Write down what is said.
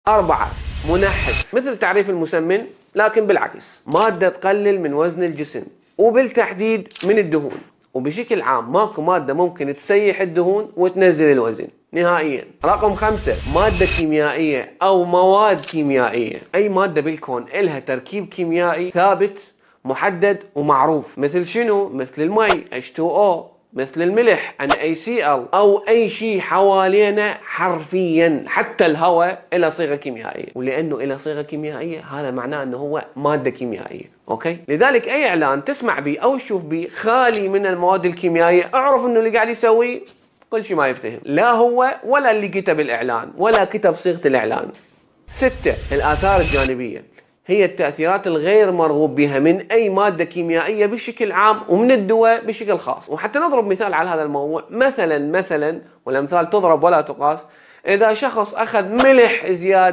4. منحف، مثل تعريف المسمن لكن بالعكس، مادة تقلل من وزن الجسم وبالتحديد من الدهون، وبشكل عام ماكو مادة ممكن تسيح الدهون وتنزل الوزن نهائيا. رقم 5. مادة كيميائية أو مواد كيميائية، أي مادة بالكون إلها تركيب كيميائي ثابت محدد ومعروف، مثل شنو؟ مثل المي H2O، مثل الملح NaCl، أو أي شيء حوالينا حرفيا، حتى الهواء إلى صيغة كيميائية، ولأنه إلى صيغة كيميائية هذا معناه أنه هو مادة كيميائية. أوكي؟ لذلك أي إعلان تسمع به أو تشوف به خالي من المواد الكيميائية، أعرف أنه اللي قاعد يسويه كل شيء ما يفتهم، لا هو ولا اللي كتب الإعلان ولا كتب صيغة الإعلان. 6. الآثار الجانبية، هي التأثيرات الغير مرغوب بها من أي مادة كيميائية بشكل عام ومن الدواء بشكل خاص. وحتى نضرب مثال على هذا الموضوع، مثلا والأمثال تضرب ولا تقاس، إذا شخص أخذ ملح زيادة